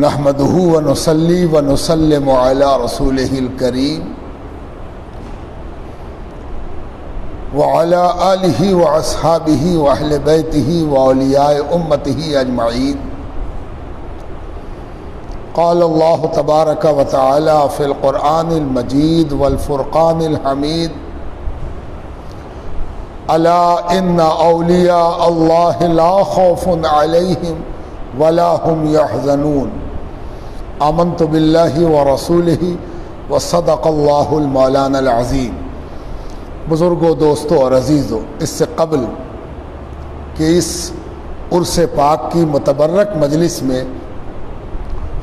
نحمدہ ونصلی ونسلم علی رسولہ الکریم وعلی آلہ واصحابہ واہل بیتہ واولیاء امتہ اجمعین۔ قال اللہ تبارک و تعالی فی القرآن المجید والفرقان الحمید الا ان اولیاء اللہ لا خوف علیہم ولا هم يحزنون آمنت باللہ ورسولہ وصدق اللہ المولانا العظیم۔ بزرگوں، دوستوں اور عزیزوں، اس سے قبل کہ اس عرس پاک کی متبرک مجلس میں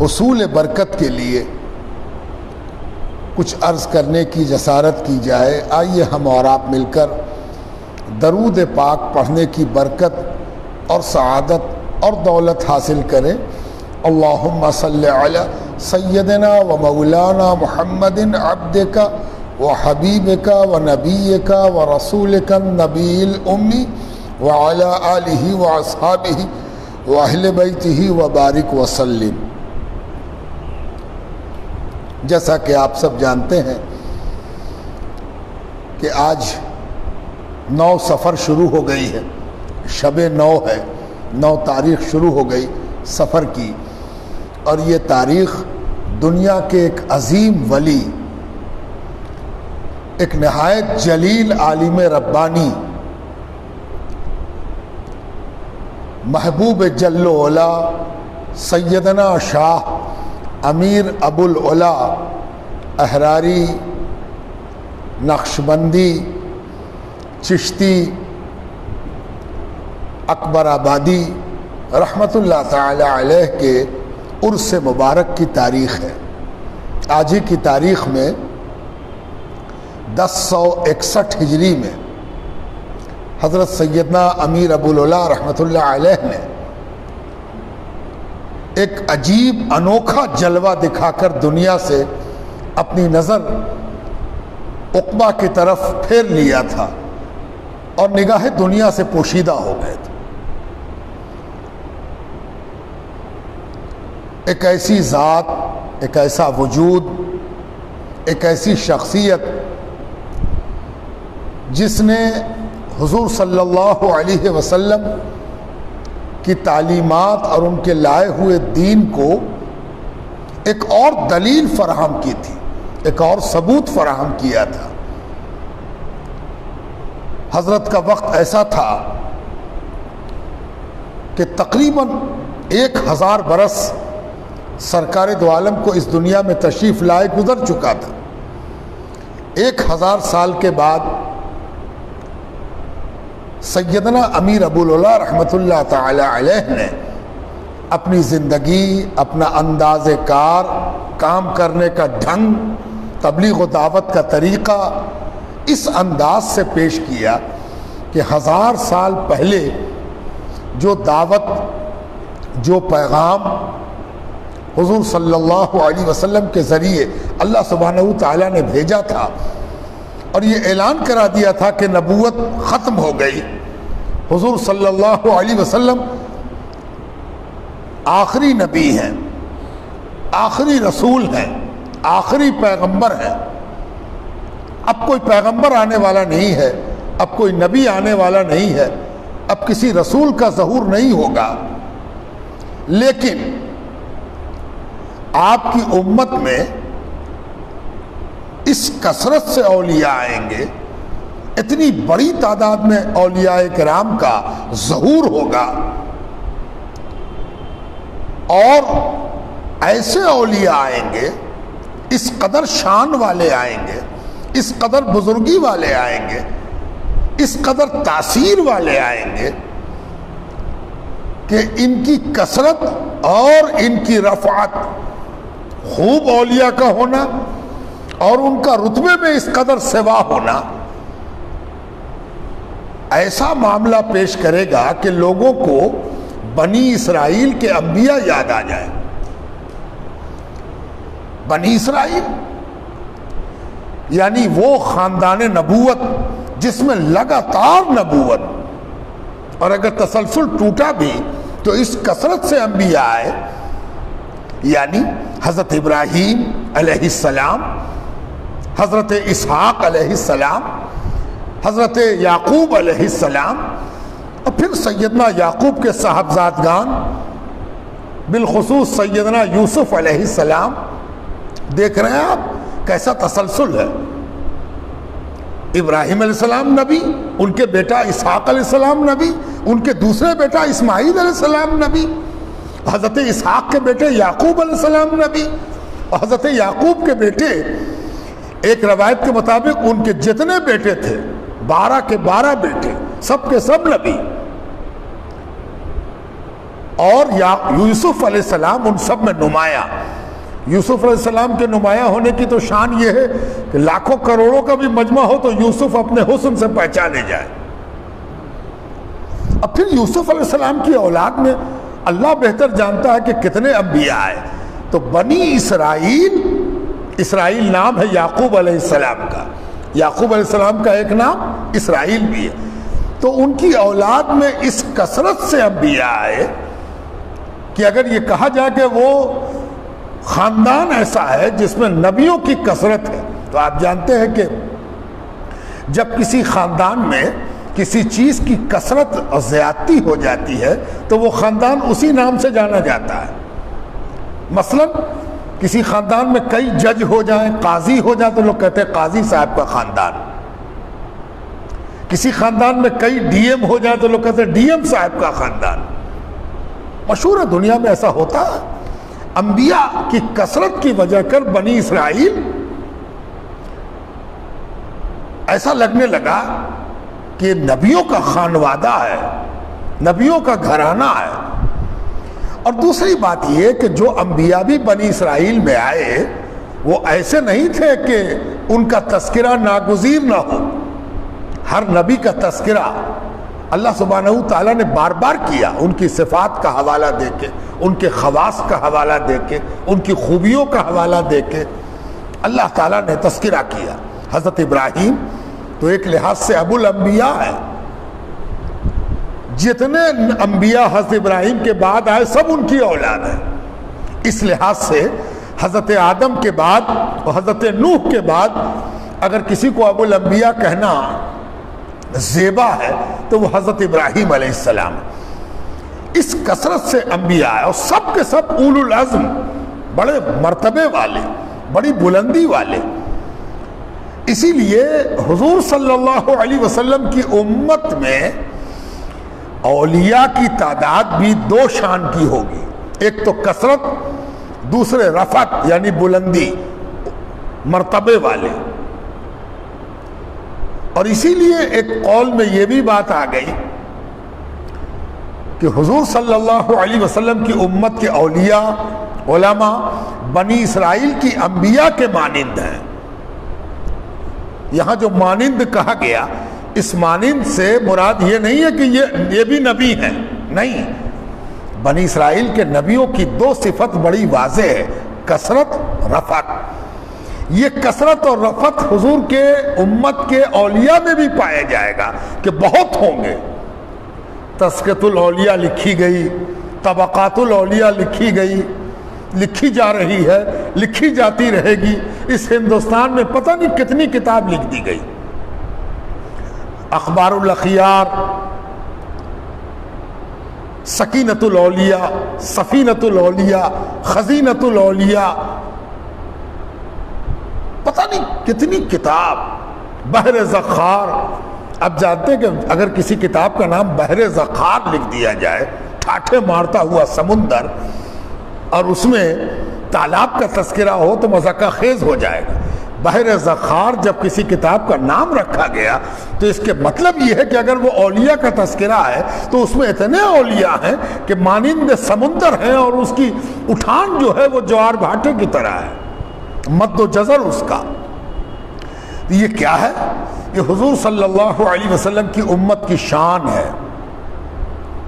حصول برکت کے لیے کچھ عرض کرنے کی جسارت کی جائے، آئیے ہم اور آپ مل کر درود پاک پڑھنے کی برکت اور سعادت اور دولت حاصل کریں۔ اللہم صلی علی سیدنا و مولانا محمد عبدک و حبیبک و نبیک و رسولک النبی الامی وعلی آلہ و اصحابہ و اہل بیتہ و بارک وسلم۔ جیسا کہ آپ سب جانتے ہیں کہ آج 9 صفر شروع ہو گئی ہے، شب 9 ہے، 9 تاریخ شروع ہو گئی سفر کی، اور یہ تاریخ دنیا کے ایک عظیم ولی، ایک نہایت جلیل عالم ربانی، محبوب جل وعلا سیدنا شاہ امیر ابو العلا احراری نقشبندی چشتی اکبر آبادی رحمۃ اللہ تعالی علیہ کے عرس مبارک کی تاریخ ہے۔ آج ہی کی تاریخ میں 1061 ہجری میں حضرت سیدنا امیر ابو العلا رحمۃ اللہ علیہ نے ایک عجیب انوکھا جلوہ دکھا کر دنیا سے اپنی نظر عقبہ کی طرف پھیر لیا تھا اور نگاہ دنیا سے پوشیدہ ہو گئے تھے۔ ایک ایسی ذات، ایک ایسا وجود، ایک ایسی شخصیت جس نے حضور صلی اللہ علیہ وسلم کی تعلیمات اور ان کے لائے ہوئے دین کو ایک اور دلیل فراہم کی تھی، ایک اور ثبوت فراہم کیا تھا۔ حضرت کا وقت ایسا تھا کہ تقریباً 1000 برس سرکار دو عالم کو اس دنیا میں تشریف لائے گزر چکا تھا۔ 1000 سال کے بعد سیدنا امیر ابو العلا رحمۃ اللہ تعالی علیہ نے اپنی زندگی، اپنا انداز کار، کام کرنے کا ڈھنگ، تبلیغ و دعوت کا طریقہ اس انداز سے پیش کیا کہ 1000 سال پہلے جو دعوت، جو پیغام حضور صلی اللہ علیہ وسلم کے ذریعے اللہ سبحانہ تعالیٰ نے بھیجا تھا اور یہ اعلان کرا دیا تھا کہ نبوت ختم ہو گئی، حضور صلی اللہ علیہ وسلم آخری نبی ہیں، آخری رسول ہیں، آخری پیغمبر ہیں، اب کوئی پیغمبر آنے والا نہیں ہے، اب کوئی نبی آنے والا نہیں ہے، اب کسی رسول کا ظہور نہیں ہوگا، لیکن آپ کی امت میں اس کثرت سے اولیاء آئیں گے، اتنی بڑی تعداد میں اولیاء کرام کا ظہور ہوگا، اور ایسے اولیاء آئیں گے، اس قدر شان والے آئیں گے، اس قدر بزرگی والے آئیں گے، اس قدر تاثیر والے آئیں گے کہ ان کی کثرت اور ان کی رفعت، خوب اولیاء کا ہونا اور ان کا رتبے میں اس قدر سوا ہونا، ایسا معاملہ پیش کرے گا کہ لوگوں کو بنی اسرائیل کے انبیاء یاد آ جائیں۔ بنی اسرائیل یعنی وہ خاندان نبوت جس میں لگاتار نبوت، اور اگر تسلسل ٹوٹا بھی تو اس کثرت سے انبیاء آئے، یعنی حضرت ابراہیم علیہ السلام، حضرت اسحاق علیہ السلام، حضرت یعقوب علیہ السلام، اور پھر سیدنا یعقوب کے صاحبزادگان بالخصوص سیدنا یوسف علیہ السلام. دیکھ رہے ہیں آپ کیسا تسلسل ہے. ابراہیم علیہ السلام نبی، ان کے بیٹا اسحاق علیہ السلام نبی، ان کے دوسرے بیٹا اسماعیل علیہ السلام نبی، حضرت اسحاق کے بیٹے یعقوب علیہ السلام نبی، اور حضرت یعقوب کے بیٹے ایک روایت کے مطابق ان کے جتنے بیٹے تھے 12 کے 12 بیٹے، سب کے سب نبی. اور یوسف علیہ السلام ان سب میں نمایاں. یوسف علیہ السلام کے نمایاں ہونے کی تو شان یہ ہے کہ لاکھوں کروڑوں کا بھی مجمع ہو تو یوسف اپنے حسن سے پہچانے جائے. اب پھر یوسف علیہ السلام کی اولاد میں اللہ بہتر جانتا ہے کہ کتنے انبیاء آئے. تو بنی اسرائیل، اسرائیل نام ہے یعقوب علیہ السلام کا، یعقوب علیہ السلام کا ایک نام اسرائیل بھی ہے. تو ان کی اولاد میں اس کثرت سے انبیاء آئے کہ اگر یہ کہا جائے کہ وہ خاندان ایسا ہے جس میں نبیوں کی کثرت ہے. تو آپ جانتے ہیں کہ جب کسی خاندان میں کسی چیز کی کثرت اور زیادتی ہو جاتی ہے تو وہ خاندان اسی نام سے جانا جاتا ہے. مثلا کسی خاندان میں کئی جج ہو جائیں، قاضی ہو جائیں تو لوگ کہتے ہیں قاضی صاحب کا خاندان. کسی خاندان میں کئی ڈی ایم ہو جائیں تو لوگ کہتے ہیں ڈی ایم صاحب کا خاندان. مشہور ہے، دنیا میں ایسا ہوتا ہے. انبیاء کی کثرت کی وجہ کر بنی اسرائیل ایسا لگنے لگا کہ نبیوں کا خانوادہ ہے، نبیوں کا گھرانہ ہے. اور دوسری بات یہ کہ جو انبیاء بھی بنی اسرائیل میں آئے وہ ایسے نہیں تھے کہ ان کا تذکرہ ناگزیر نہ ہو. ہر نبی کا تذکرہ اللہ سبحانہ تعالیٰ نے بار بار کیا، ان کی صفات کا حوالہ دے کے، ان کے خواص کا حوالہ دے کے، ان کی خوبیوں کا حوالہ دے کے اللہ تعالیٰ نے تذکرہ کیا. حضرت ابراہیم تو ایک لحاظ سے ابو الانبیاء ہے. جتنے انبیاء حضرت ابراہیم کے بعد آئے سب ان کی اولاد ہے. اس لحاظ سے حضرت آدم کے بعد اور حضرت نوح کے بعد اگر کسی کو ابو الانبیاء کہنا زیبا ہے تو وہ حضرت ابراہیم علیہ السلام. اس کثرت سے انبیاء اور سب کے سب اولو العزم، بڑے مرتبے والے، بڑی بلندی والے. اسی لیے حضور صلی اللہ علیہ وسلم کی امت میں اولیاء کی تعداد بھی 2 شان کی ہوگی. ایک تو کثرت، دوسرے رفعت یعنی بلندی، مرتبے والے. اور اسی لیے ایک قول میں یہ بھی بات آ گئی کہ حضور صلی اللہ علیہ وسلم کی امت کے اولیاء علماء بنی اسرائیل کی انبیاء کے مانند ہیں. یہاں جو مانند کہا گیا، اس مانند سے مراد یہ نہیں ہے کہ یہ بھی نبی ہیں، نہیں. بنی اسرائیل کے نبیوں کی 2 صفت بڑی واضح ہے، کثرت، رفعت. یہ کثرت اور رفعت حضور کے امت کے اولیاء میں بھی پایا جائے گا کہ بہت ہوں گے. تذکرۃ الاولیاء لکھی گئی، طبقات الاولیاء لکھی گئی، لکھی جا رہی ہے، لکھی جاتی رہے گی. اس ہندوستان میں پتہ نہیں کتنی کتاب لکھ دی گئی. اخبار الاخیار، سکینۃ الاولیاء، سفینۃ الاولیاء، خزینۃ الاولیاء، پتہ نہیں کتنی کتاب. بحر زخار، اب جانتے ہیں کہ اگر کسی کتاب کا نام بحر زخار لکھ دیا جائے، ٹھاٹھے مارتا ہوا سمندر، اور اس میں تالاب کا تذکرہ ہو تو مذاق خیز ہو جائے گا. بحر زخار جب کسی کتاب کا نام رکھا گیا تو اس کے مطلب یہ ہے کہ اگر وہ اولیاء کا تذکرہ ہے تو اس میں اتنے اولیاء ہیں کہ مانند سمندر ہیں، اور اس کی اٹھان جو ہے وہ جوار بھاٹے کی طرح ہے، مد و جزر اس کا. یہ کیا ہے؟ یہ حضور صلی اللہ علیہ وسلم کی امت کی شان ہے،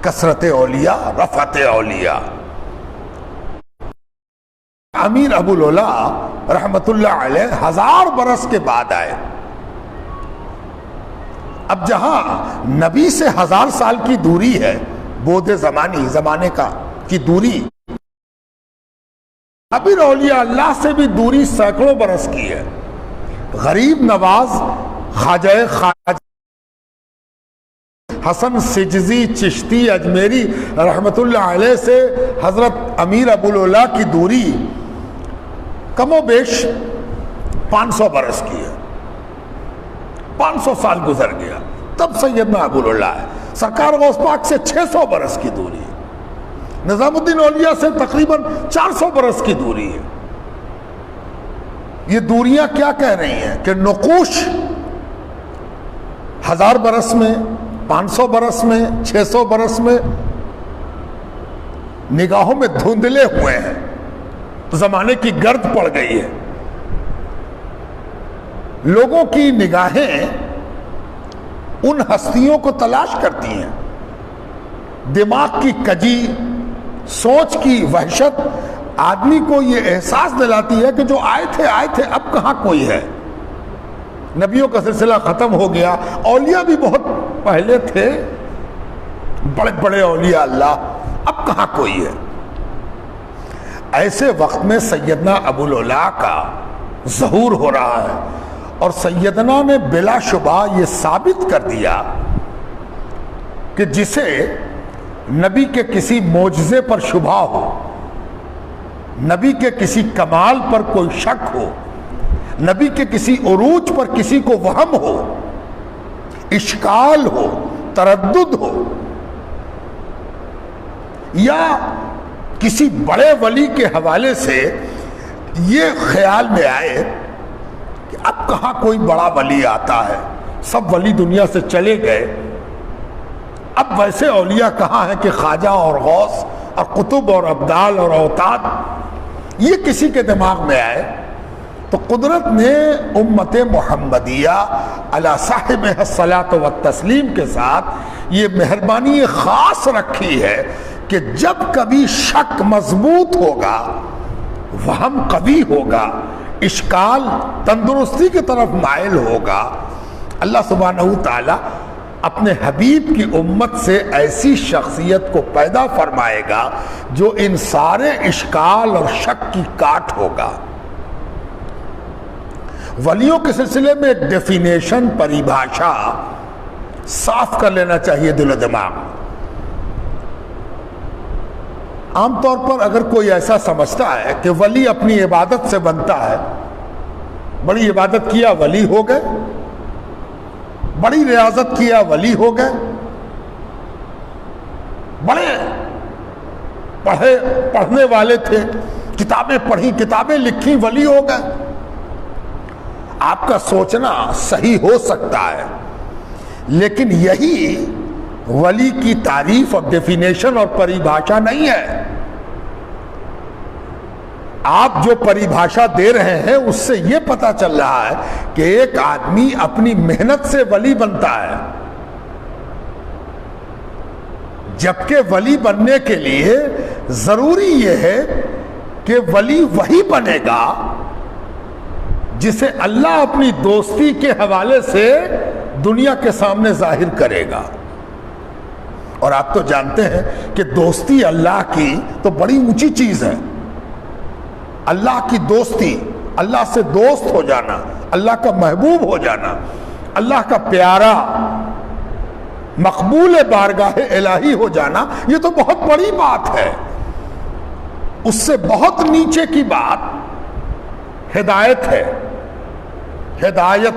کثرت اولیاء، رفعت اولیاء. امیر ابو العلا رحمت اللہ علیہ 1000 برس کے بعد آئے. اب جہاں نبی سے 1000 سال کی دوری ہے، بعد زمانے کا کی دوری ابھی اولیاء اللہ سے بھی دوری سینکڑوں برس کی ہے. غریب نواز خواجہ حسن سجزی چشتی اجمیری رحمت اللہ علیہ سے حضرت امیر ابوالعلا کی دوری کم و بیش 500 برس کی ہے. 500 سال گزر گیا تب سیدنا ابوالعلا ہے. سرکار غوث پاک سے 600 برس کی دوری ہے. نظام الدین اولیاء سے تقریباً 400 برس کی دوری ہے. یہ دوریاں کیا کہہ رہی ہیں کہ نقوش 1000 برس میں، 500 برس میں، 600 برس میں نگاہوں میں دھندلے ہوئے ہیں. زمانے کی گرد پڑ گئی ہے. لوگوں کی نگاہیں ان ہستیوں کو تلاش کرتی ہیں. دماغ کی کجی، سوچ کی وحشت آدمی کو یہ احساس دلاتی ہے کہ جو آئے تھے اب کہاں کوئی ہے. نبیوں کا سلسلہ ختم ہو گیا. اولیاء بھی بہت پہلے تھے، بڑے بڑے اولیاء اللہ، اب کہاں کوئی ہے. ایسے وقت میں سیدنا ابوالعلا کا ظہور ہو رہا ہے اور سیدنا نے بلا شبہ یہ ثابت کر دیا کہ جسے نبی کے کسی معجزے پر شبہ ہو، نبی کے کسی کمال پر کوئی شک ہو، نبی کے کسی عروج پر کسی کو وہم ہو، اشکال ہو، تردد ہو، یا کسی بڑے ولی کے حوالے سے یہ خیال میں آئے کہ اب کہاں کوئی بڑا ولی آتا ہے، سب ولی دنیا سے چلے گئے، اب ویسے اولیاء کہاں ہیں کہ خواجہ اور غوث اور قطب اور ابدال اور اوتاد، یہ کسی کے دماغ میں آئے تو قدرت نے امت محمدیہ علی صاحب الصلاۃ والتسلیم کے ساتھ یہ مہربانی خاص رکھی ہے کہ جب کبھی شک مضبوط ہوگا، وہم قوی ہوگا، اشکال تندرستی کی طرف مائل ہوگا، اللہ سبحانہ تعالی اپنے حبیب کی امت سے ایسی شخصیت کو پیدا فرمائے گا جو ان سارے اشکال اور شک کی کاٹ ہوگا. ولیوں کے سلسلے میں ایک ڈیفینیشن، پریبھاشا صاف کر لینا چاہیے دل و دماغ. عام طور پر اگر کوئی ایسا سمجھتا ہے کہ ولی اپنی عبادت سے بنتا ہے، بڑی عبادت کیا ولی ہو گئے، بڑی ریاضت کیا ولی ہو گئے، بڑے پڑھنے والے تھے، کتابیں پڑھی، کتابیں لکھی، ولی ہو گئے. آپ کا سوچنا صحیح ہو سکتا ہے، لیکن یہی ولی کی تعریف اور ڈیفینیشن اور پریبھاشا نہیں ہے. آپ جو پریبھاشا دے رہے ہیں اس سے یہ پتا چل رہا ہے کہ ایک آدمی اپنی محنت سے ولی بنتا ہے، جبکہ ولی بننے کے لیے ضروری یہ ہے کہ ولی وہی بنے گا جسے اللہ اپنی دوستی کے حوالے سے دنیا کے سامنے ظاہر کرے گا. اور آپ تو جانتے ہیں کہ دوستی اللہ کی تو بڑی اونچی چیز ہے. اللہ کی دوستی، اللہ سے دوست ہو جانا، اللہ کا محبوب ہو جانا، اللہ کا پیارا مقبول بارگاہ الہی ہو جانا، یہ تو بہت بڑی بات ہے. اس سے بہت نیچے کی بات ہدایت ہے. ہدایت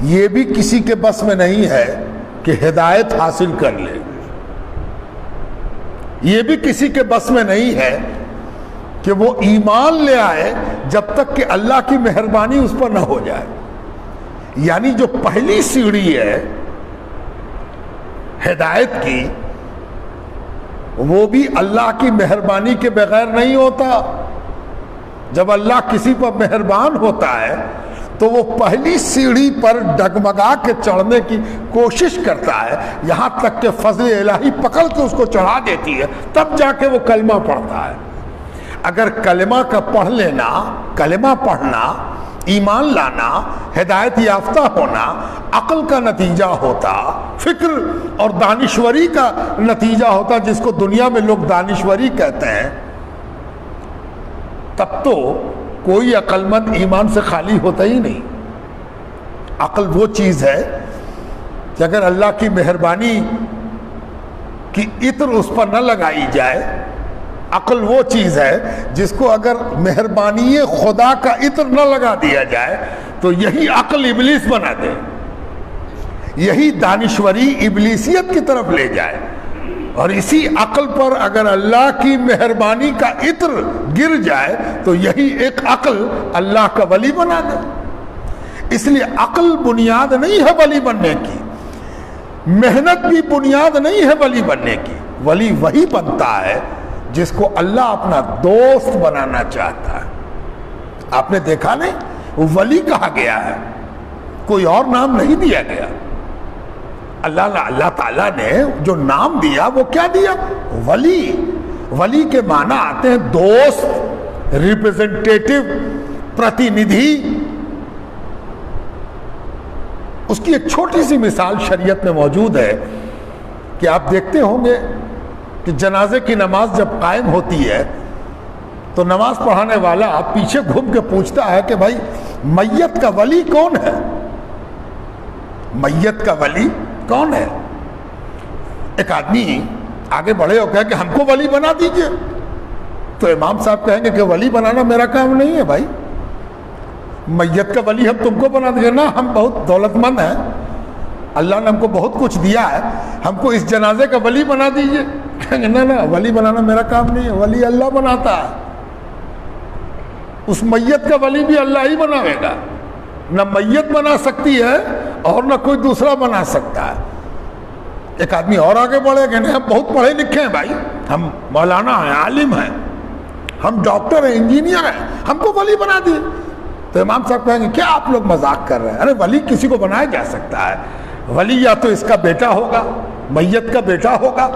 یہ بھی کسی کے بس میں نہیں ہے کہ ہدایت حاصل کر لے. یہ بھی کسی کے بس میں نہیں ہے کہ وہ ایمان لے آئے جب تک کہ اللہ کی مہربانی اس پر نہ ہو جائے. یعنی جو پہلی سیڑھی ہے ہدایت کی، وہ بھی اللہ کی مہربانی کے بغیر نہیں ہوتا. جب اللہ کسی پر مہربان ہوتا ہے تو وہ پہلی سیڑھی پر ڈگمگا کے چڑھنے کی کوشش کرتا ہے، یہاں تک کہ فضل الہی پکڑ کے اس کو چڑھا دیتی ہے، تب جا کے وہ کلمہ پڑھتا ہے. اگر کلمہ کا پڑھ لینا، کلمہ پڑھنا، ایمان لانا، ہدایت یافتہ ہونا عقل کا نتیجہ ہوتا، فکر اور دانشوری کا نتیجہ ہوتا، جس کو دنیا میں لوگ دانشوری کہتے ہیں، تب تو کوئی عقل مند ایمان سے خالی ہوتا ہی نہیں. عقل وہ چیز ہے کہ اگر اللہ کی مہربانی کی عطر اس پر نہ لگائی جائے، عقل وہ چیز ہے جس کو اگر مہربانی خدا کا عطر نہ لگا دیا جائے تو یہی عقل ابلیس بنا دے، یہی دانشوری ابلیسیت کی طرف لے جائے. اور اسی عقل پر اگر اللہ کی مہربانی کا عطر گر جائے تو یہی ایک عقل اللہ کا ولی بنا دے. اس لیے عقل بنیاد نہیں ہے ولی بننے کی، محنت بھی بنیاد نہیں ہے ولی بننے کی. ولی وہی بنتا ہے جس کو اللہ اپنا دوست بنانا چاہتا ہے. آپ نے دیکھا نہیں، ولی کہا گیا ہے، کوئی اور نام نہیں دیا گیا. اللہ تعالیٰ نے جو نام دیا وہ کیا دیا؟ ولی. ولی کے معنی آتے ہیں دوست، ریپریزنٹیٹو، پرتیندھی. اس کی ایک چھوٹی سی مثال شریعت میں موجود ہے کہ آپ دیکھتے ہوں گے کہ جنازے کی نماز جب قائم ہوتی ہے تو نماز پڑھانے والا پیچھے گھوم کے پوچھتا ہے کہ بھائی میت کا ولی کون ہے؟ میت کا ولی کون ہے؟ ایک آدمی آگے بڑھے ہو کہے کہ ہم کو ولی بنا دیجئے، تو امام صاحب کہیں گے کہ ولی بنانا میرا کام نہیں ہے بھائی، میت کا ولی ہم تم کو بنا دیں گے. نا، ہم بہت دولت مند ہیں، اللہ نے ہم کو بہت کچھ دیا ہے، ہم کو اس جنازے کا ولی بنا دیجئے. کہیں گے نہ، ولی بنانا میرا کام نہیں ہے، ولی اللہ بناتا ہے. اس میت کا ولی بھی اللہ ہی بناوے گا. نہ میت بنا سکتی ہے اور نہ کوئی دوسرا بنا سکتا ہے. ایک آدمی اور آگے بڑھے گا، ہم بہت پڑھے لکھے ہیں بھائی، ہم مولانا ہیں، عالم ہیں، ہم ڈاکٹر ہیں، انجینئر ہیں، ہم کو ولی بنا دیے. تو امام صاحب کہیں گے کیا آپ لوگ مذاق کر رہے ہیں؟ ارے ولی کسی کو بنایا جا سکتا ہے. ولی یا تو اس کا بیٹا ہوگا، میت کا بیٹا ہوگا،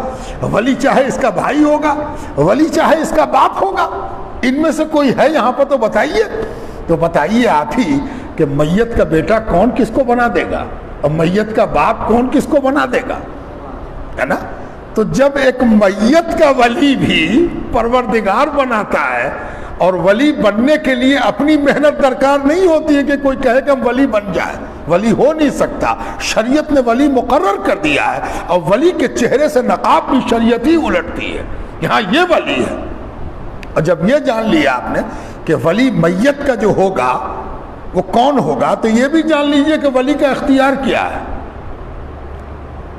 ولی چاہے اس کا بھائی ہوگا، ولی چاہے اس کا باپ ہوگا. ان میں سے کوئی ہے یہاں پر تو بتائیے. تو بتائیے آپ ہی کہ میت کا بیٹا کون کس کو بنا دے گا اور میت کا باپ کون کس کو بنا دے گا، ہے نا؟ تو جب ایک میت کا ولی بھی پروردگار بناتا ہے، اور ولی بننے کے لیے اپنی محنت درکار نہیں ہوتی ہے کہ کوئی کہے کہ ہم ولی بن جائے، ولی ہو نہیں سکتا. شریعت نے ولی مقرر کر دیا ہے، اور ولی کے چہرے سے نقاب بھی شریعت ہی الٹتی ہے کہ ہاں یہ ولی ہے. اور جب یہ جان لیا آپ نے کہ ولی میت کا جو ہوگا وہ کون ہوگا، تو یہ بھی جان لیجئے کہ ولی کا اختیار کیا ہے.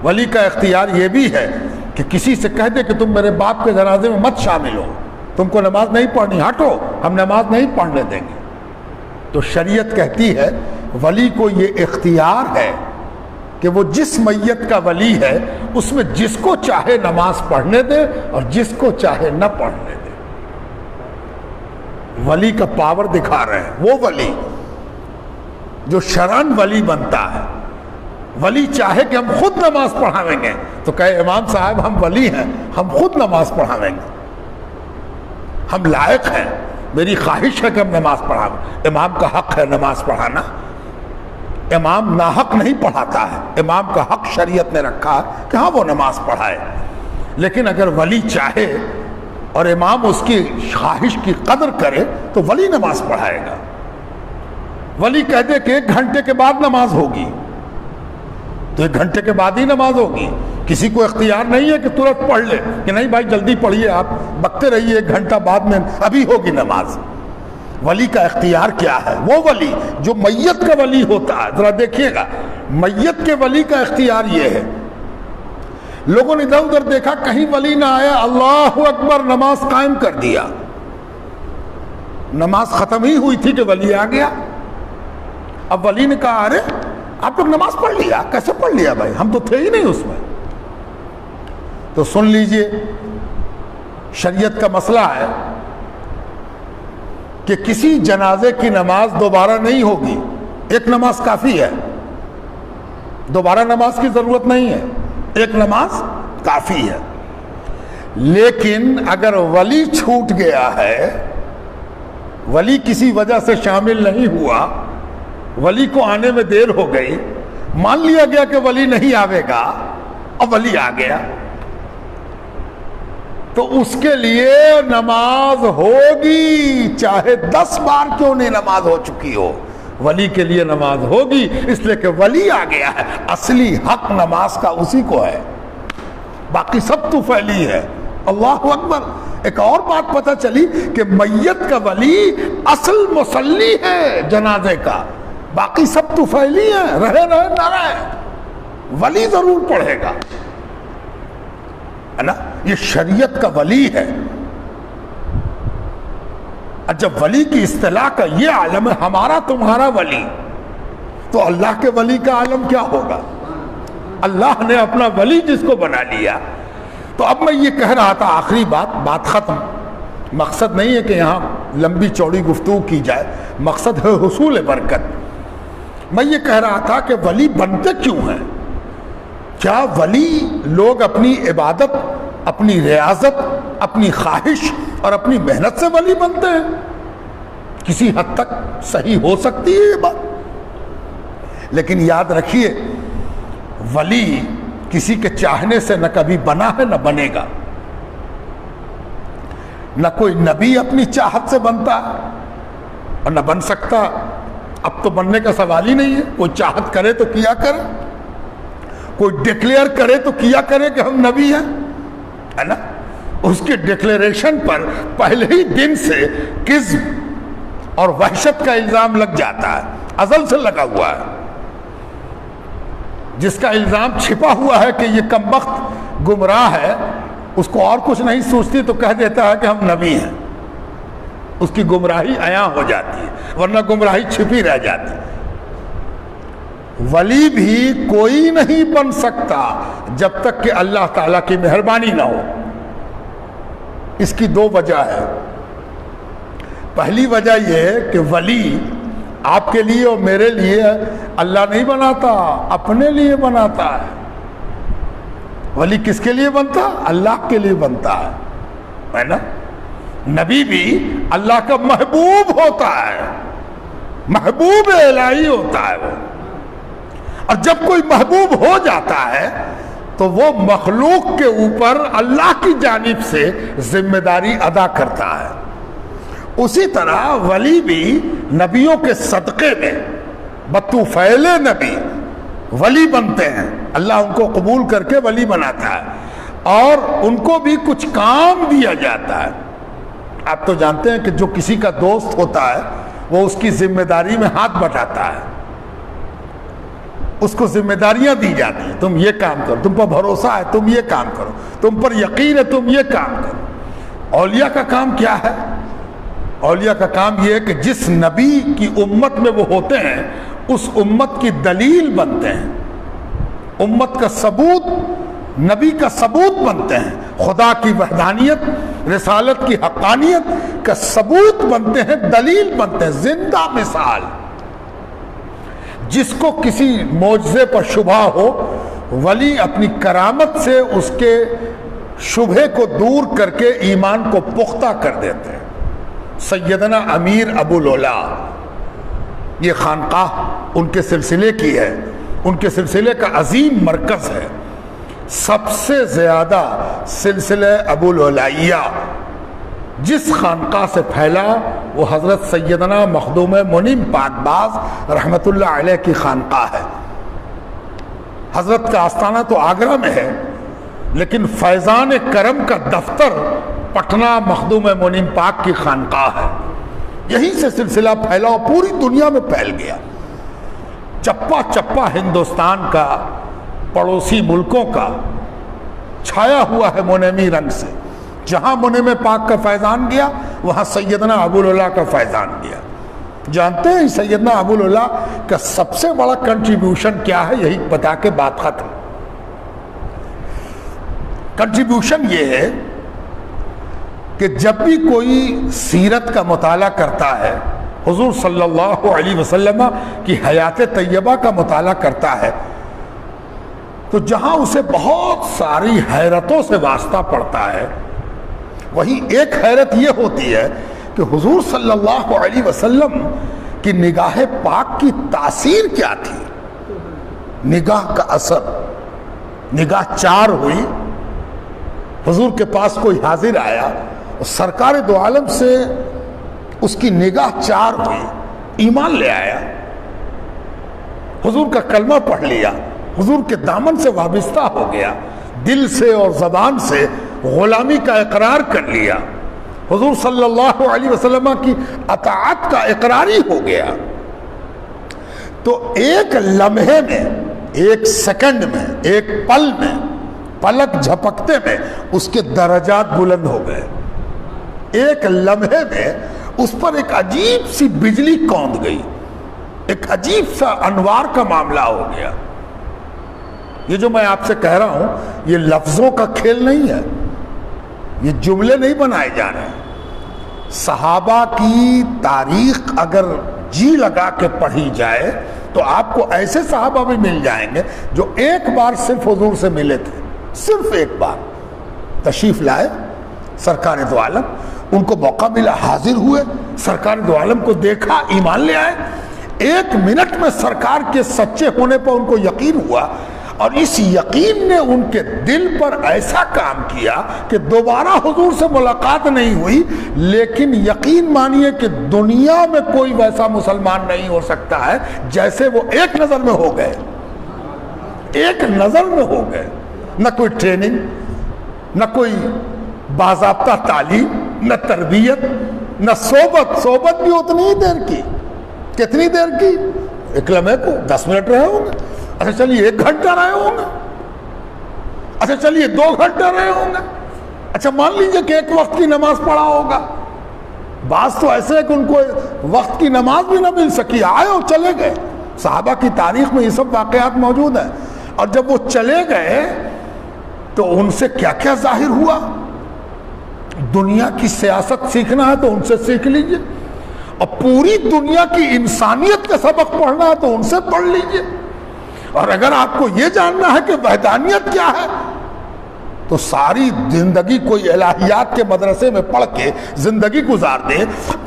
ولی کا اختیار یہ بھی ہے کہ کسی سے کہہ دے کہ تم میرے باپ کے جنازے میں مت شامل ہو، تم کو نماز نہیں پڑھنی، ہٹو، ہم نماز نہیں پڑھنے دیں گے. تو شریعت کہتی ہے ولی کو یہ اختیار ہے کہ وہ جس میت کا ولی ہے اس میں جس کو چاہے نماز پڑھنے دے اور جس کو چاہے نہ پڑھنے دے. ولی کا پاور دکھا رہے ہیں. وہ ولی جو شرعاً ولی بنتا ہے، ولی چاہے کہ ہم خود نماز پڑھاویں گے تو کہے امام صاحب ہم ولی ہیں، ہم خود نماز پڑھاویں گے، ہم لائق ہیں، میری خواہش ہے کہ ہم نماز پڑھاویں. امام کا حق ہے نماز پڑھانا، امام ناحق نہیں پڑھاتا ہے. امام کا حق شریعت نے رکھا ہے کہ ہاں وہ نماز پڑھائے. لیکن اگر ولی چاہے اور امام اس کی خواہش کی قدر کرے تو ولی نماز پڑھائے گا. ولی کہہ دے کہ 1 گھنٹے کے بعد نماز ہوگی تو 1 گھنٹے کے بعد ہی نماز ہوگی. کسی کو اختیار نہیں ہے کہ ترنت پڑھ لے کہ نہیں بھائی جلدی پڑھیے، آپ بکتے رہیے، 1 گھنٹہ بعد میں ابھی ہوگی نماز. ولی کا اختیار کیا ہے؟ وہ ولی جو میت کا ولی ہوتا ہے. ذرا دیکھیے گا، میت کے ولی کا اختیار یہ ہے. لوگوں نے ادھر ادھر دیکھا کہیں ولی نہ آیا، اللہ اکبر نماز قائم کر دیا. نماز ختم ہی ہوئی تھی کہ ولی آ گیا. اب ولی نے کہا ارے آپ لوگ نماز پڑھ لیا؟ کیسے پڑھ لیا بھائی، ہم تو تھے ہی نہیں اس میں. تو سن لیجئے، شریعت کا مسئلہ ہے کہ کسی جنازے کی نماز دوبارہ نہیں ہوگی. ایک نماز کافی ہے، دوبارہ نماز کی ضرورت نہیں ہے، ایک نماز کافی ہے. لیکن اگر ولی چھوٹ گیا ہے، ولی کسی وجہ سے شامل نہیں ہوا، ولی کو آنے میں دیر ہو گئی، مان لیا گیا کہ ولی نہیں آئے گا، اب ولی آ گیا، تو اس کے لیے نماز ہوگی، چاہے 10 بار کیوں نہیں نماز ہو چکی ہو، ولی کے لیے نماز ہوگی، اس لیے کہ ولی آ گیا ہے۔ اصلی حق نماز کا اسی کو ہے، باقی سب تو فعلی ہے۔ اللہ اکبر۔ ایک اور بات پتہ چلی کہ میت کا ولی اصل مصلی ہے جنازے کا، باقی سب تو فعلی ہے، رہے نہ رہے، ولی ضرور پڑھے گا، ہے نا؟ یہ شریعت کا ولی ہے۔ جب ولی کی اصطلاح کا یہ عالم ہے ہمارا تمہارا ولی، تو اللہ کے ولی کا عالم کیا ہوگا؟ اللہ نے اپنا ولی جس کو بنا لیا۔ تو اب میں یہ کہہ رہا تھا، آخری بات ختم۔ مقصد نہیں ہے کہ یہاں لمبی چوڑی گفتگو کی جائے، مقصد ہے حصول برکت۔ میں یہ کہہ رہا تھا کہ ولی بنتے کیوں ہیں؟ کیا ولی لوگ اپنی عبادت، اپنی ریاضت، اپنی خواہش اور اپنی محنت سے ولی بنتے ہیں؟ کسی حد تک صحیح ہو سکتی ہے یہ بات، لیکن یاد رکھیے ولی کسی کے چاہنے سے نہ کبھی بنا ہے نہ بنے گا۔ نہ کوئی نبی اپنی چاہت سے بنتا اور نہ بن سکتا، اب تو بننے کا سوال ہی نہیں ہے۔ کوئی چاہت کرے تو کیا کرے، کوئی ڈکلیئر کرے تو کیا کرے کہ ہم نبی ہیں، ہے نا؟ اس کے ڈکلیریشن پر پہلے ہی دن سے کذب اور وحشت کا الزام لگ جاتا ہے، ازل سے لگا ہوا ہے۔ جس کا الزام چھپا ہوا ہے کہ یہ کمبخت گمراہ ہے، اس کو اور کچھ نہیں سوچتی تو کہہ دیتا ہے کہ ہم نبی ہیں، اس کی گمراہی عیاں ہو جاتی ہے، ورنہ گمراہی چھپی رہ جاتی ہے۔ ولی بھی کوئی نہیں بن سکتا جب تک کہ اللہ تعالیٰ کی مہربانی نہ ہو۔ اس کی 2 وجہ ہے۔ پہلی وجہ یہ ہے کہ ولی آپ کے لیے اور میرے لیے اللہ نہیں بناتا، اپنے لیے بناتا ہے۔ ولی کس کے لیے بنتا؟ اللہ کے لیے بنتا ہے نا؟ نبی بھی اللہ کا محبوب ہوتا ہے، محبوب الہی ہوتا ہے وہ۔ اور جب کوئی محبوب ہو جاتا ہے تو وہ مخلوق کے اوپر اللہ کی جانب سے ذمہ داری ادا کرتا ہے۔ اسی طرح ولی بھی نبیوں کے صدقے میں بطوفیل نبی ولی بنتے ہیں، اللہ ان کو قبول کر کے ولی بناتا ہے، اور ان کو بھی کچھ کام دیا جاتا ہے۔ آپ تو جانتے ہیں کہ جو کسی کا دوست ہوتا ہے وہ اس کی ذمہ داری میں ہاتھ بٹاتا ہے، اس کو ذمہ داریاں دی جاتی ہیں، تم یہ کام کرو، تم پر بھروسہ ہے تم یہ کام کرو، تم پر یقین ہے تم یہ کام کرو۔ اولیاء کا کام کیا ہے؟ اولیاء کا کام یہ ہے کہ جس نبی کی امت میں وہ ہوتے ہیں اس امت کی دلیل بنتے ہیں، امت کا ثبوت، نبی کا ثبوت بنتے ہیں، خدا کی وحدانیت، رسالت کی حقانیت کا ثبوت بنتے ہیں، دلیل بنتے ہیں، زندہ مثال۔ جس کو کسی معجزے پر شبہ ہو، ولی اپنی کرامت سے اس کے شبہے کو دور کر کے ایمان کو پختہ کر دیتے ہیں۔ سیدنا امیر ابو العلا، یہ خانقاہ ان کے سلسلے کی ہے، ان کے سلسلے کا عظیم مرکز ہے۔ سب سے زیادہ سلسلہ ابو العلائیہ جس خانقاہ سے پھیلا وہ حضرت سیدنا مخدوم منیم پاک باز رحمت اللہ علیہ کی خانقاہ ہے۔ حضرت کا آستانہ تو آگرہ میں ہے، لیکن فیضان کرم کا دفتر پٹنہ مخدوم منیم پاک کی خانقاہ ہے۔ یہیں سے سلسلہ پھیلا اور پوری دنیا میں پھیل گیا۔ چپا چپا ہندوستان کا، پڑوسی ملکوں کا چھایا ہوا ہے منیمی رنگ سے۔ جہاں منیم پاک کا فیضان گیا وہاں سیدنا ابو العلا کا فیضان گیا۔ جانتے ہیں سیدنا ابو العلا کا سب سے بڑا کنٹریبیوشن کیا ہے؟ یہی بتا کے بات ختم۔ کنٹریبیوشن یہ ہے کہ جب بھی کوئی سیرت کا مطالعہ کرتا ہے، حضور صلی اللہ علیہ وسلم کی حیات طیبہ کا مطالعہ کرتا ہے، تو جہاں اسے بہت ساری حیرتوں سے واسطہ پڑتا ہے، وہی ایک حیرت یہ ہوتی ہے کہ حضور صلی اللہ علیہ وسلم کی نگاہ پاک کی تاثیر کیا تھی، نگاہ کا اثر۔ نگاہ چار ہوئی حضور کے پاس کوئی حاضر آیا، سرکار دو عالم سے اس کی نگاہ چار ہوئی، ایمان لے آیا، حضور کا کلمہ پڑھ لیا، حضور کے دامن سے وابستہ ہو گیا، دل سے اور زبان سے غلامی کا اقرار کر لیا، حضور صلی اللہ علیہ وسلم کی اطاعت کا اقراری ہو گیا، تو ایک لمحے میں، ایک سیکنڈ میں، ایک پل میں، پلک جھپکتے میں اس کے درجات بلند ہو گئے۔ ایک لمحے میں اس پر ایک عجیب سی بجلی کوند گئی، ایک عجیب سا انوار کا معاملہ ہو گیا۔ یہ جو میں آپ سے کہہ رہا ہوں یہ لفظوں کا کھیل نہیں ہے، یہ جملے نہیں بنائے جا رہے ہیں۔ صحابہ کی تاریخ اگر جی لگا کے پڑھی جائے تو آپ کو ایسے صحابہ بھی مل جائیں گے جو ایک بار صرف حضور سے ملے تھے، صرف ایک بار تشریف لائے سرکار دو عالم، ان کو موقع ملا، حاضر ہوئے، سرکار دو عالم کو دیکھا، ایمان لے آئے، ایک منٹ میں سرکار کے سچے ہونے پر ان کو یقین ہوا، اور اس یقین نے ان کے دل پر ایسا کام کیا کہ دوبارہ حضور سے ملاقات نہیں ہوئی، لیکن یقین مانیے کہ دنیا میں کوئی ویسا مسلمان نہیں ہو سکتا ہے جیسے وہ ایک نظر میں ہو گئے، ایک نظر میں ہو گئے۔ نہ کوئی ٹریننگ، نہ کوئی باضابطہ تعلیم، نہ تربیت، نہ صحبت بھی اتنی ہی دیر کی۔ کتنی دیر کی؟ ایک لمحے کو 10 منٹ رہے ہوں گے، اچھا چلیے 1 گھنٹہ رہے ہوں گے، اچھا چلیے 2 گھنٹہ رہے ہوں گے، اچھا مان لیجئے کہ 1 وقت کی نماز پڑھا ہوگا۔ بعض تو ایسے ہے کہ ان کو وقت کی نماز بھی نہ مل سکی، آئے اور چلے گئے۔ صحابہ کی تاریخ میں یہ سب واقعات موجود ہیں۔ اور جب وہ چلے گئے تو ان سے کیا کیا ظاہر ہوا۔ دنیا کی سیاست سیکھنا ہے تو ان سے سیکھ لیجئے، اور پوری دنیا کی انسانیت کا سبق پڑھنا ہے تو ان سے پڑھ لیجئے، اور اگر آپ کو یہ جاننا ہے کہ وحدانیت کیا ہے تو ساری زندگی کوئی الہیات کے مدرسے میں پڑھ کے زندگی گزار دے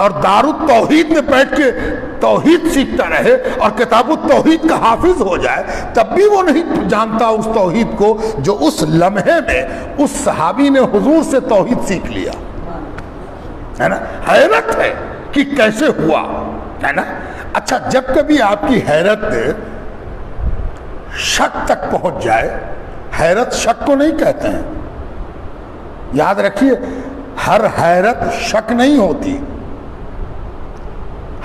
اور دار التوحید میں بیٹھ کے توحید سیکھتا رہے اور کتاب التوحید کا حافظ ہو جائے، تب بھی وہ نہیں جانتا اس توحید کو جو اس لمحے میں اس صحابی نے حضور سے توحید سیکھ لیا، ہے نا۔ حیرت ہے کہ کیسے ہوا، ہے نا۔ اچھا جب کبھی آپ کی حیرت شک تک پہنچ جائے، حیرت شک کو نہیں کہتے ہیں، یاد رکھیے، ہر حیرت شک نہیں ہوتی،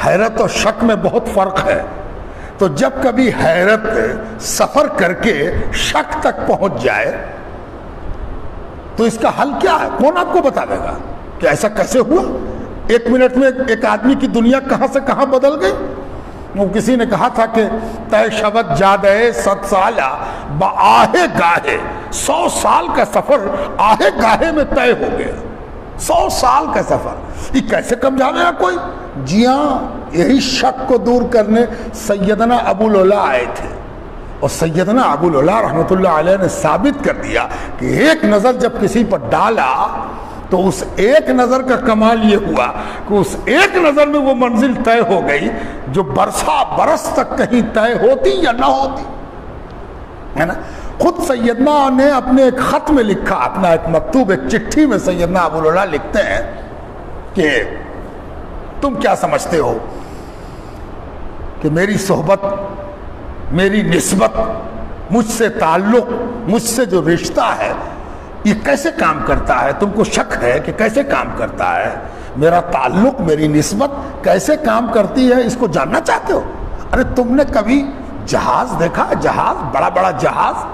حیرت اور شک میں بہت فرق ہے۔ تو جب کبھی حیرت سفر کر کے شک تک پہنچ جائے تو اس کا حل کیا ہے؟ کون آپ کو بتا دے گا کہ ایسا کیسے ہوا؟ 1 منٹ میں ایک آدمی کی دنیا کہاں سے کہاں بدل گئی۔ وہ کسی نے کہا تھا کہ طے شود جادے 100 سالہ بآہے گاہے، 100 سال کا سفر آہے گاہے میں طے ہو گیا، 100 سال کا سفر، یہ کیسے کم جانے گا کوئی؟ جی ہاں، یہی شک کو دور کرنے سیدنا ابو العلا آئے تھے، اور سیدنا ابو العلا رحمۃ اللہ علیہ نے ثابت کر دیا کہ ایک نظر جب کسی پر ڈالا تو اس ایک نظر کا کمال یہ ہوا کہ اس ایک نظر میں وہ منزل طے ہو گئی جو برس تک کہیں طے ہوتی یا نہ ہوتی، ہے نا۔ خود سیدنا نے اپنے ایک خط میں لکھا، اپنا ایک مکتوب، ایک چٹھی میں سیدنا ابو العلا لکھتے ہیں کہ تم کیا سمجھتے ہو کہ میری صحبت، میری نسبت، مجھ سے تعلق، مجھ سے جو رشتہ ہے یہ کیسے کام کرتا ہے؟ تم کو شک ہے کہ کیسے کام کرتا ہے؟ میرا تعلق، میری نسبت کیسے کام کرتی ہے، اس کو جاننا چاہتے ہو؟ ارے تم نے کبھی جہاز دیکھا؟ جہاز، بڑا بڑا جہاز،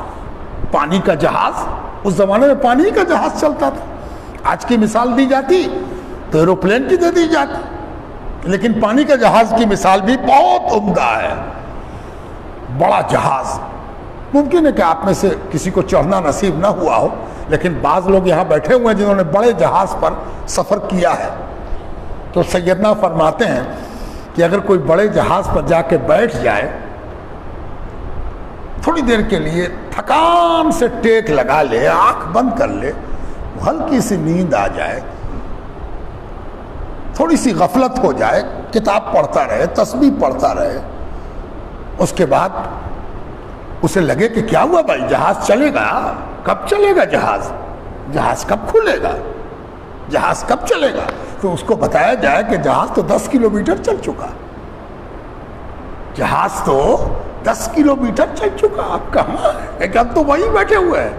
پانی کا جہاز، اس زمانے میں پانی کا جہاز چلتا تھا۔ آج کی مثال دی جاتی تو ایروپلین کی دے دی جاتی، لیکن پانی کا جہاز کی مثال بھی بہت عمدہ ہے۔ بڑا جہاز، ممکن ہے کہ آپ میں سے کسی کو چڑھنا نصیب نہ ہوا ہو، لیکن بعض لوگ یہاں بیٹھے ہوئے ہیں جنہوں نے بڑے جہاز پر سفر کیا ہے۔ تو سیدنا فرماتے ہیں کہ اگر کوئی بڑے جہاز پر جا کے بیٹھ جائے، تھوڑی دیر کے لیے تھکان سے ٹیک لگا لے، آنکھ بند کر لے، ہلکی سی نیند آ جائے، تھوڑی سی غفلت ہو جائے، کتاب پڑھتا رہے، تسبیح پڑھتا رہے، اس کے بعد اسے لگے کہ کیا ہوا بھائی، جہاز چلے گا؟ کب چلے گا جہاز؟ جہاز کب کھلے گا، جہاز کب چلے گا؟ تو اس کو بتایا جائے کہ جہاز تو 10 کلومیٹر چل چکا، جہاز تو 10 کلومیٹر چل چکا، اب کہاں ہے کہ اب تو وہیں بیٹھے ہوئے ہیں۔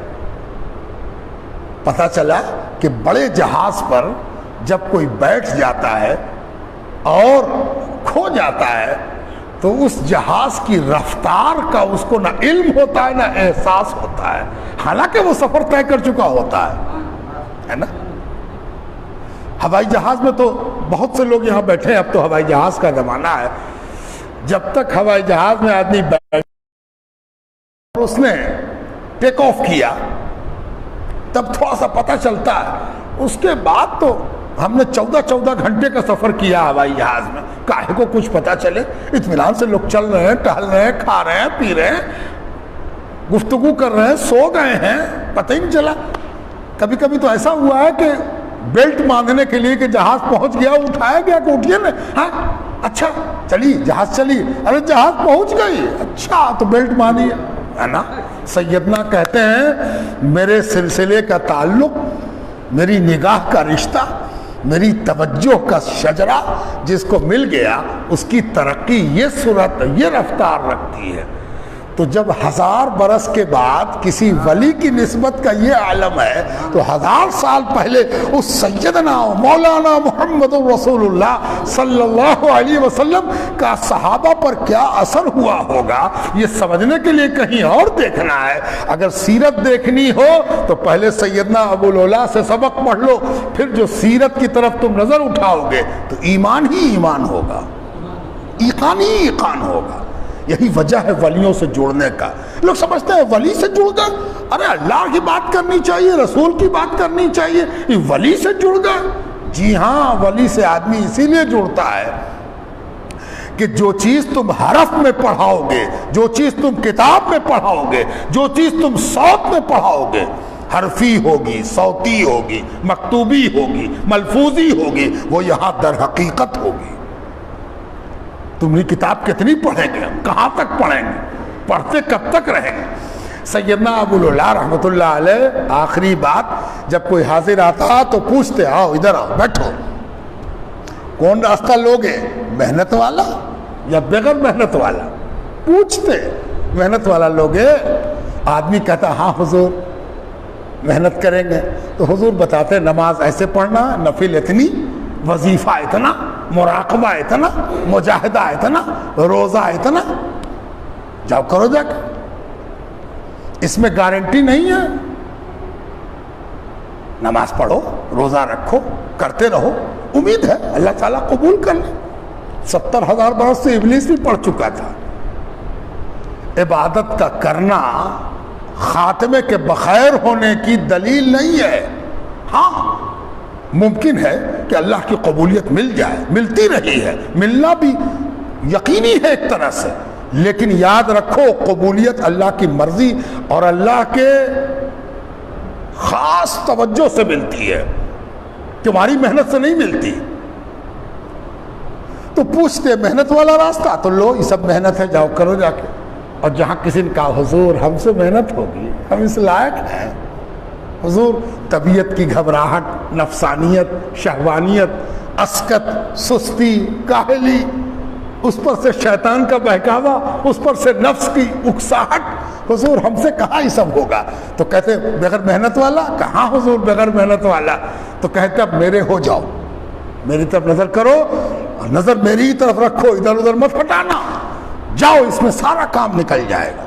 پتہ چلا کہ بڑے جہاز پر جب کوئی بیٹھ جاتا ہے اور کھو جاتا ہے تو اس جہاز کی رفتار کا اس کو نہ علم ہوتا ہے نہ احساس ہوتا ہے، حالانکہ وہ سفر طے کر چکا ہوتا ہے نا۔ ہوائی جہاز میں تو بہت سے لوگ یہاں بیٹھے ہیں، اب تو ہوائی جہاز کا زمانہ ہے۔ جب تک ہوائی جہاز میں آدمی بیٹھ اس نے ٹیک آف کیا تب تھوڑا سا پتہ چلتا ہے، اس کے بعد تو ہم نے 14 گھنٹے کا سفر کیا ہوائی جہاز میں، کاہے کو کچھ پتہ چلے؟ اطمینان سے لوگ چل رہے ہیں، ٹہل رہے ہیں، کھا رہے ہیں، پی رہے ہیں، گفتگو کر رہے ہیں، سو گئے ہیں، پتہ ہی نہیں چلا۔ کبھی کبھی تو ایسا ہوا ہے کہ بیلٹ باندھنے کے لیے کہ جہاز پہنچ گیا، اٹھایا گیا کہ اٹھیے نا، ہاں اچھا چلی جہاز چلی، ارے جہاز پہنچ گئی، اچھا تو بیلٹ باندھیے، ہے نا۔ سیدنا کہتے ہیں میرے سلسلے کا تعلق، میری نگاہ کا رشتہ، میری توجہ کا شجرہ جس کو مل گیا اس کی ترقی یہ صورت یہ رفتار رکھتی ہے۔ تو جب 1000 برس کے بعد کسی ولی کی نسبت کا یہ عالم ہے تو 1000 سال پہلے اس سیدنا مولانا محمد رسول اللہ صلی اللہ علیہ وسلم کا صحابہ پر کیا اثر ہوا ہوگا، یہ سمجھنے کے لیے کہیں اور دیکھنا ہے۔ اگر سیرت دیکھنی ہو تو پہلے سیدنا ابوالعلا سے سبق پڑھ لو، پھر جو سیرت کی طرف تم نظر اٹھاؤ گے تو ایمان ہی ایمان ہوگا، ایقان ہی ایقان ہوگا۔ یہی وجہ ہے ولیوں سے جڑنے کا۔ لوگ سمجھتے ہیں ولی سے جڑ گئے، ارے اللہ کی بات کرنی چاہیے، رسول کی بات کرنی چاہیے، یہ ولی سے جڑ گئے؟ جی ہاں، ولی سے آدمی اسی لیے جڑتا ہے کہ جو چیز تم حرف میں پڑھاؤ گے، جو چیز تم کتاب میں پڑھاؤ گے، جو چیز تم صوت میں پڑھاؤ گے، حرفی ہوگی، صوتی ہوگی، مکتوبی ہوگی، ملفوظی ہوگی، وہ یہاں در حقیقت ہوگی۔ تم نے کتاب کتنی پڑھیں گے، کہاں تک پڑھیں گے، پڑھتے کب تک رہیں گے؟ سیدنا ابوالعلا رحمۃ اللہ علیہ آخری بات جب کوئی حاضر آتا تو پوچھتے، آؤ ادھر آؤ بیٹھو، کون راستہ لوگے، محنت والا یا بغیر محنت والا؟ پوچھتے محنت والا لوگے؟ آدمی کہتا ہاں حضور محنت کریں گے، تو حضور بتاتے نماز ایسے پڑھنا، نفل اتنی، وظیفہ اتنا، مراقبہ اتنا، مجاہدہ اتنا، روزہ اتنا، جاؤ کرو جا کے۔ اس میں گارنٹی نہیں ہے، نماز پڑھو، روزہ رکھو، کرتے رہو، امید ہے اللہ تعالیٰ قبول کر لے۔ 70,000 برس سے ابلیس بھی پڑھ چکا تھا۔ عبادت کا کرنا خاتمے کے بخیر ہونے کی دلیل نہیں ہے۔ ہاں ممکن ہے کہ اللہ کی قبولیت مل جائے، ملتی رہی ہے، ملنا بھی یقینی ہے ایک طرح سے، لیکن یاد رکھو قبولیت اللہ کی مرضی اور اللہ کے خاص توجہ سے ملتی ہے، تمہاری محنت سے نہیں ملتی۔ تو پوچھتے محنت والا راستہ، تو لو یہ سب محنت ہے، جاؤ کرو جا کے۔ اور جہاں کسی نے کہا حضور ہم سے محنت ہوگی، ہم اس لائق ہیں، حضور طبیعت کی گھبراہٹ، نفسانیت، شہوانیت، اسکت، سستی، کاہلی، اس پر سے شیطان کا بہکاوا، اس پر سے نفس کی اکساہٹ، حضور ہم سے کہاں یہ سب ہوگا؟ تو کہتے بغیر محنت والا؟ کہاں حضور بغیر محنت والا؟ تو کہتے اب میرے ہو جاؤ، میری طرف نظر کرو اور نظر میری ہی طرف رکھو، ادھر ادھر مت ہٹانا، جاؤ اس میں سارا کام نکل جائے گا۔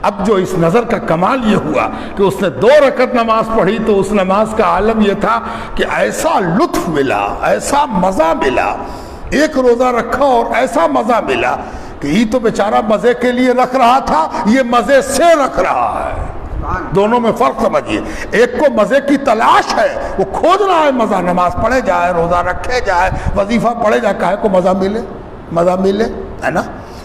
اب جو اس نظر کا کمال یہ ہوا کہ اس نے 2 رکعت نماز پڑھی تو اس نماز کا عالم یہ تھا کہ ایسا لطف ملا، ایسا مزہ ملا، ایک روزہ رکھا اور ایسا مزہ ملا کہ یہ تو بیچارہ مزے کے لیے رکھ رہا تھا، یہ مزے سے رکھ رہا ہے۔ دونوں میں فرق سمجھیے، ایک کو مزے کی تلاش ہے، وہ کھوج رہا ہے مزہ، نماز پڑھے جائے، روزہ رکھے جائے، وظیفہ پڑھے جائے، کاہے کو مزہ ملے، مزہ ملے، ہے نا۔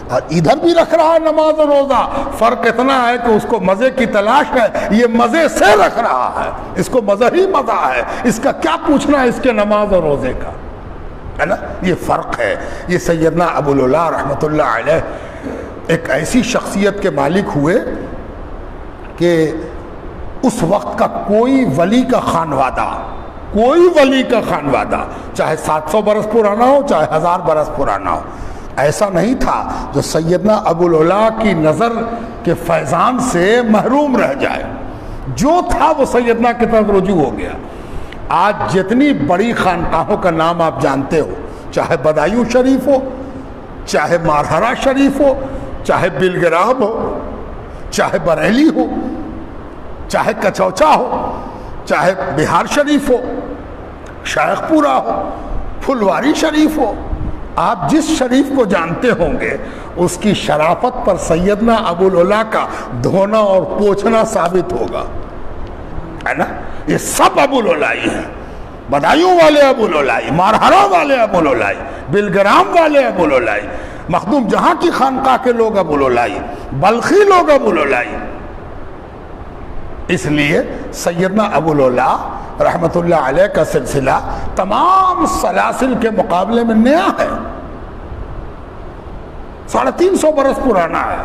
اور ادھر بھی رکھ رہا ہے نماز اور روزہ، فرق اتنا ہے کہ اس کو مزے کی تلاش ہے، یہ مزے سے رکھ رہا ہے، اس کو مزہ ہی مزہ ہے، اس کا کیا پوچھنا ہے اس کے نماز اور روزے کا، ہے نا۔ یہ فرق ہے۔ یہ سیدنا ابوالعلا رحمۃ اللہ علیہ ایک ایسی شخصیت کے مالک ہوئے کہ اس وقت کا کوئی ولی کا خانوادہ، کوئی ولی کا خانوادہ، چاہے 700 برس پرانا ہو چاہے 1000 برس پرانا ہو، ایسا نہیں تھا جو سیدنا ابوالعلا کی نظر کے فیضان سے محروم رہ جائے۔ جو تھا وہ سیدنا کی طرف رجوع ہو گیا۔ آج جتنی بڑی خانقاہوں کا نام آپ جانتے ہو، چاہے بدایوں شریف ہو، چاہے مارہرہ شریف ہو، چاہے بلگرام ہو، چاہے بریلی ہو، چاہے کچوچا ہو، چاہے بہار شریف ہو، شیخ پورہ ہو، پھلواری شریف ہو، آپ جس شریف کو جانتے ہوں گے اس کی شرافت پر سیدنا ابوالعلا کا دھونا اور پوچھنا ثابت ہوگا، ہے نا؟ یہ سب ابوالعلائی ہیں، بدایوں والے ابوالعلائی، مارہرہ والے ابوالعلائی، بلگرام والے ابوالعلائی، مخدوم جہاں کی خانقاہ کے لوگ ابوالعلائی، بلخی لوگ ابوالعلائی۔ اس لیے سیدنا ابوالعلا رحمت اللہ علیہ کا سلسلہ تمام سلاسل کے مقابلے میں نیا ہے، 350 برس پرانا ہے،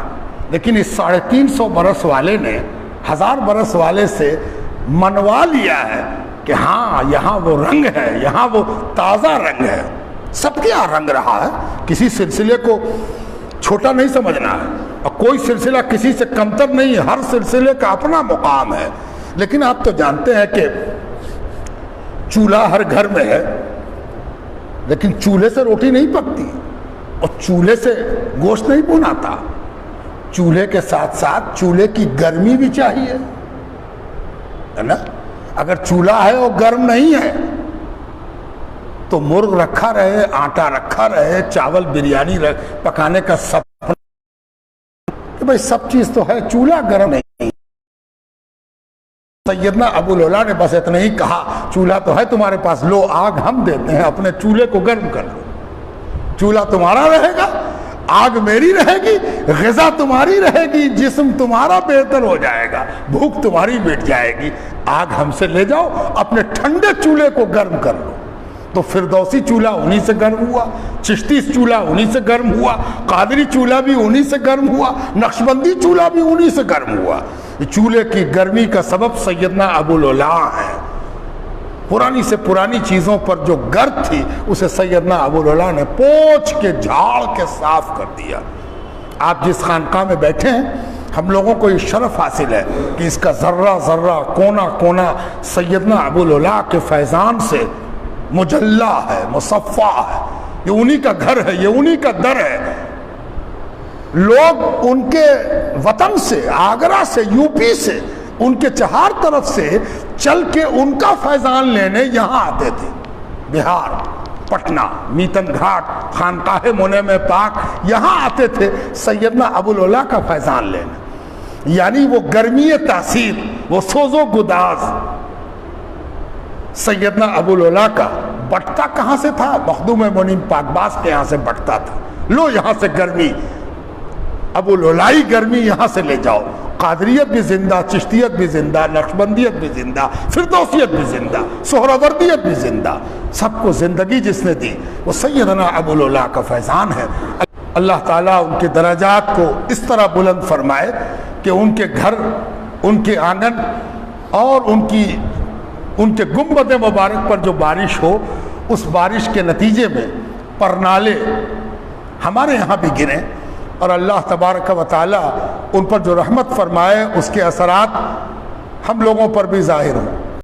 لیکن اس 350 برس والے نے 1000 برس والے سے منوا لیا ہے کہ ہاں یہاں وہ رنگ ہے، یہاں وہ تازہ رنگ ہے، سب کے یہاں رنگ رہا ہے، کسی سلسلے کو چھوٹا نہیں سمجھنا ہے، اور کوئی سلسلہ کسی سے کمتر نہیں ہے، ہر سلسلے کا اپنا مقام ہے۔ لیکن آپ تو جانتے ہیں کہ چولہا ہر گھر میں ہے، لیکن چولہے سے روٹی نہیں پکتی، اور چولہے سے گوشت نہیں بناتا، چولہے کے ساتھ ساتھ چولہے کی گرمی بھی چاہیے، ہے نا؟ اگر چولہا ہے اور گرم نہیں ہے تو مرغ رکھا رہے، آٹا رکھا رہے، چاول بریانی پکانے کا سب، کہ بھئی سب چیز تو ہے، چولہا گرم نہیں۔ سیدنا ابوالعلا نے بس اتنا ہی کہا، چولہا تو ہے تمہارے پاس، لو آگ ہم دیتے ہیں، اپنے چولہے کو گرم کر لو، چولہا تمہارا رہے گا، آگ میری رہے گی، غذا تمہاری رہے گی، جسم تمہارا بہتر ہو جائے گا، بھوک تمہاری مٹ جائے گی، آگ ہم سے لے جاؤ، اپنے ٹھنڈے چولہے کو گرم کر لو۔ تو فردوسی چولہا انہی سے گرم ہوا، چشتی چولہا انہی سے گرم ہوا، قادری چولہا بھی انہی سے گرم ہوا، نقشبندی چولہا بھی انہی سے گرم ہوا۔ چولہے کی گرمی کا سبب سیدنا ابوالعلا ہے۔ پرانی سے پرانی چیزوں پر جو گرد تھی اسے سیدنا ابوالعلا نے پوچھ کے جھاڑ کے صاف کر دیا۔ آپ جس خانقاہ میں بیٹھے ہیں، ہم لوگوں کو یہ شرف حاصل ہے کہ اس کا ذرہ ذرہ، کونا کونا سیدنا ابوالعلا کے فیضان سے مجلہ ہے، مصفہ ہے، یہ انہی کا گھر ہے، یہ انہی کا در ہے۔ لوگ ان کے وطن سے، آگرہ سے، یو پی سے، ان کے چہار طرف سے چل کے ان کا فیضان لینے یہاں آتے تھے، بہار، پٹنہ، میتن گھاٹ، خانقاہ منعم پاک، یہاں آتے تھے سیدنا ابوالعلا کا فیضان لینے۔ یعنی وہ گرمی تاثیر، وہ سوز و گداز سیدنا ابوالعلا کا بٹتا کہاں سے تھا؟ مخدوم منعم پاک باز کے یہاں سے بٹتا تھا۔ لو یہاں سے گرمی، ابوالعلائی گرمی یہاں سے لے جاؤ۔ قادریت بھی زندہ، چشتیت بھی زندہ، نقشبندیت بھی زندہ، فردوسیت بھی زندہ، سہروردیت بھی زندہ، سب کو زندگی جس نے دی وہ سیدنا ابوالعلا کا فیضان ہے۔ اللہ تعالیٰ ان کے درجات کو اس طرح بلند فرمائے کہ ان کے گھر، ان کے آنگن اور ان کے گنبد مبارک پر جو بارش ہو، اس بارش کے نتیجے میں پرنالے ہمارے یہاں بھی گریں، اور اللہ تبارک و تعالیٰ ان پر جو رحمت فرمائے اس کے اثرات ہم لوگوں پر بھی ظاہر ہوں۔